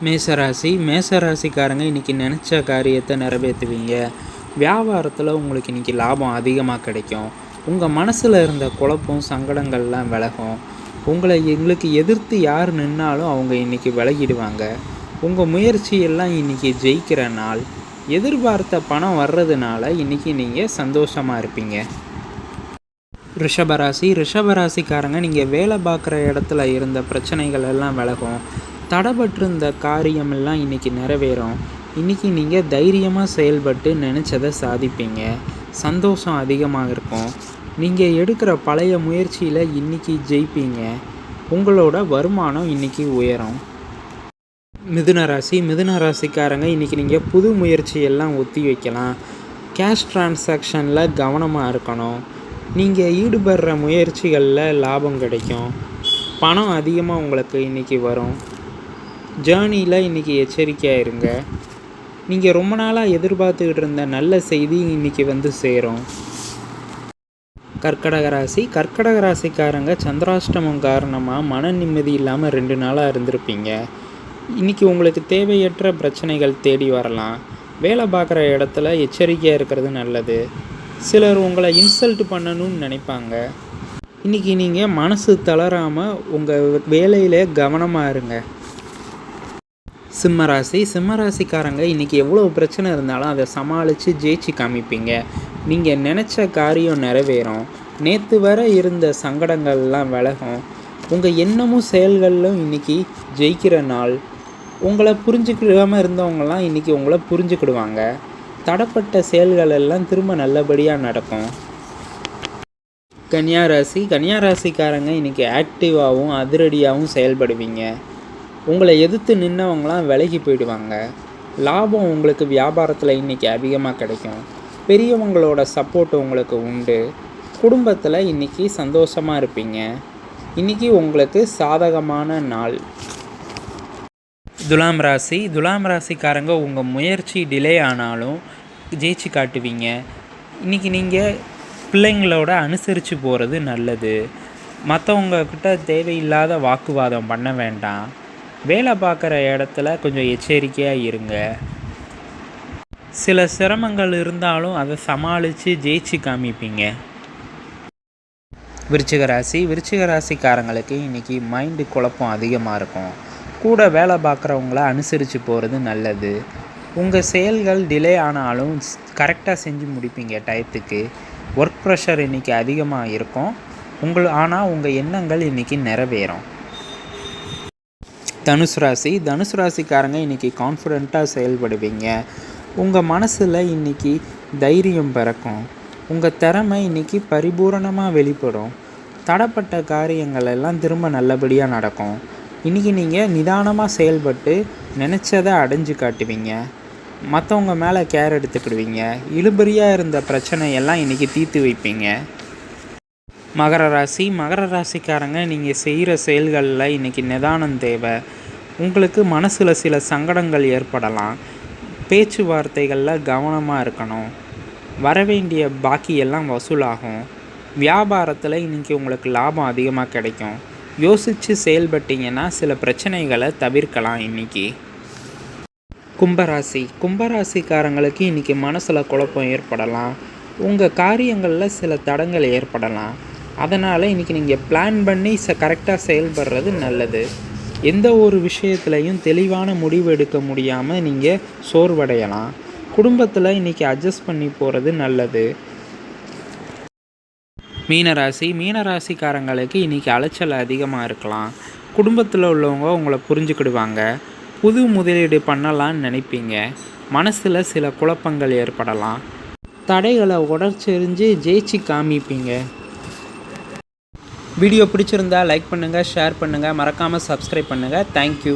மேசராசிக்காரங்க இன்றைக்கி நினச்ச காரியத்தை நிறைவேற்றுவீங்க. வியாபாரத்தில் உங்களுக்கு இன்றைக்கி லாபம் அதிகமாக கிடைக்கும். உங்கள் மனசில் இருந்த குழப்பம் சங்கடங்கள்லாம் விலகும். எங்களுக்கு எதிர்த்து யார் நின்னாலும் அவங்க இன்றைக்கி விலகிடுவாங்க. உங்கள் முயற்சியெல்லாம் இன்றைக்கி ஜெயிக்கிற நாள். எதிர்பார்த்த பணம் வர்றதுனால இன்றைக்கி நீங்கள் சந்தோஷமாக இருப்பீங்க. ரிஷபராசிக்காரங்க நீங்கள் வேலை பார்க்குற இடத்துல இருந்த பிரச்சனைகள் எல்லாம் விலகும். தடைபட்டிருந்த காரியமெல்லாம் இன்றைக்கி நிறைவேறும். இன்றைக்கி நீங்கள் தைரியமாக செயல்பட்டு நினச்சதை சாதிப்பீங்க. சந்தோஷம் அதிகமாக இருக்கும். நீங்கள் எடுக்கிற பழைய முயற்சியில் இன்றைக்கி ஜெயிப்பீங்க. உங்களோட வருமானம் இன்றைக்கி உயரும். மிதுனராசிக்காரங்க இன்றைக்கி நீங்கள் புது முயற்சியெல்லாம் ஒத்தி வைக்கலாம். கேஷ் டிரான்சாக்ஷனில் கவனமாக இருக்கணும். நீங்கள் ஈடுபடுற முயற்சிகளில் லாபம் கிடைக்கும். பணம் அதிகமாக உங்களுக்கு இன்றைக்கி வரும். ஜேர்னியில் இன்றைக்கி எச்சரிக்கையாக இருங்க. நீங்கள் ரொம்ப நாளாக எதிர்பார்த்துக்கிட்டு இருந்த நல்ல செய்தி இன்றைக்கி வந்து சேரும். கர்க்கடகராசிக்காரங்க சந்திராஷ்டமம் காரணமாக மன நிம்மதி இல்லாமல் 2 நாளாக இருந்திருப்பீங்க. இன்றைக்கி உங்களுக்கு தேவையற்ற பிரச்சனைகள் தேடி வரலாம். வேலை பார்க்குற இடத்துல எச்சரிக்கையாக இருக்கிறது நல்லது. சிலர் உங்களை இன்சல்ட் பண்ணணும்னு நினைப்பாங்க. இன்றைக்கி நீங்கள் மனசு தளராமல் உங்கள் வேலையில் கவனமாக இருங்க. சிம்மராசிக்காரங்க இன்றைக்கி எவ்வளோ பிரச்சனை இருந்தாலும் அதை சமாளித்து ஜெயிச்சு காமிப்பீங்க. நீங்கள் நினச்ச காரியம் நிறைவேறும். நேற்று வர இருந்த சங்கடங்கள்லாம் விலகும். உங்கள் எண்ணமும் செயல்களிலும் இன்றைக்கி ஜெயிக்கிற நாள். உங்களை புரிஞ்சுக்கிடாமல் இருந்தவங்களாம் இன்றைக்கி உங்களை புரிஞ்சுக்கிடுவாங்க. தடைப்பட்ட செயல்கள் எல்லாம் திரும்ப நல்லபடியாக நடக்கும். கன்னியாராசிக்காரங்க இன்றைக்கி ஆக்டிவாகவும் அதிரடியாகவும் செயல்படுவீங்க. உங்களை எதிர்த்து நின்றவங்களாம் விலகி போயிடுவாங்க. லாபம் உங்களுக்கு வியாபாரத்தில் இன்றைக்கி அதிகமாக கிடைக்கும். பெரியவங்களோட சப்போர்ட் உங்களுக்கு உண்டு. குடும்பத்தில் இன்றைக்கி சந்தோஷமாக இருப்பீங்க. இன்றைக்கி உங்களுக்கு சாதகமான நாள். துலாம் ராசிக்காரங்க உங்கள் முயற்சி டிலே ஆனாலும் ஜெயிச்சு காட்டுவீங்க. இன்றைக்கி நீங்கள் பிள்ளைங்களோட அனுசரித்து போகிறது நல்லது. மற்றவங்கக்கிட்ட தேவையில்லாத வாக்குவாதம் பண்ண வேண்டாம். வேலை பார்க்குற இடத்துல கொஞ்சம் எச்சரிக்கையாக இருங்க. சில சிரமங்கள் இருந்தாலும் அதை சமாளித்து ஜெயிச்சு காமிப்பீங்க. விருச்சிகராசிக்காரங்களுக்கு இன்றைக்கி மைண்டு குழப்பம் அதிகமாக இருக்கும். கூட வேலை பார்க்குறவங்கள அனுசரித்து போகிறது நல்லது. உங்கள் செயல்கள் டிலே ஆனாலும் கரெக்டாக செஞ்சு முடிப்பீங்க டயத்துக்கு. ஒர்க் ப்ரெஷர் இன்றைக்கி அதிகமாக இருக்கும். ஆனால் உங்கள் எண்ணங்கள் இன்றைக்கி நிறைவேறும். தனுசு ராசிக்காரங்க இன்றைக்கி கான்ஃபிடெண்ட்டாக செயல்படுவீங்க. உங்கள் மனசில் இன்றைக்கி தைரியம் பிறக்கும். உங்கள் திறமை இன்றைக்கி பரிபூரணமாக வெளிப்படும். தடைப்பட்ட காரியங்கள் எல்லாம் திரும்ப நல்லபடியாக நடக்கும். இன்றைக்கி நீங்கள் நிதானமாக செயல்பட்டு நினச்சதை அடைஞ்சு காட்டுவீங்க. மற்றவங்க மேலே கேர் எடுத்துக்கிடுவீங்க. இழுபறியாக இருந்த பிரச்சனையெல்லாம் இன்றைக்கி தீர்த்து வைப்பீங்க. மகர ராசிக்காரங்க நீங்கள் செய்கிற செயல்களில் இன்றைக்கி நிதானம் தேவை. உங்களுக்கு மனசில் சில சங்கடங்கள் ஏற்படலாம். பேச்சுவார்த்தைகளில் கவனமாக இருக்கணும். வரவேண்டிய பாக்கியெல்லாம் வசூலாகும். வியாபாரத்தில் இன்றைக்கி உங்களுக்கு லாபம் அதிகமாக கிடைக்கும். யோசித்து செயல்பட்டீங்கன்னா சில பிரச்சனைகளை தவிர்க்கலாம். இன்றைக்கி கும்பராசிக்காரங்களுக்கு இன்றைக்கி மனசில் குழப்பம் ஏற்படலாம். உங்கள் காரியங்களில் சில தடங்கள் ஏற்படலாம். அதனால் இன்றைக்கி நீங்கள் பிளான் பண்ணி கரெக்டாக செயல்படுறது நல்லது. எந்த ஒரு விஷயத்துலையும் தெளிவான முடிவு எடுக்க முடியாமல் நீங்கள் சோர்வடையலாம். குடும்பத்தில் இன்றைக்கி அட்ஜஸ்ட் பண்ணி போகிறது நல்லது. மீனராசிக்காரங்களுக்கு இன்றைக்கி அலைச்சல் அதிகமாக இருக்கலாம். குடும்பத்தில் உள்ளவங்க உங்களை புரிஞ்சுக்கிடுவாங்க. புது முதலீடு பண்ணலான்னு நினைப்பீங்க. மனசில் சில குழப்பங்கள் ஏற்படலாம். தடைகளை உடச்செறிஞ்சு ஜெயிச்சு காமிப்பீங்க. வீடியோ பிடிச்சிருந்தா லைக் பண்ணுங்கள், ஷேர் பண்ணுங்கள், மறக்காமல் சப்ஸ்கிரைப் பண்ணுங்கள். தேங்க்யூ.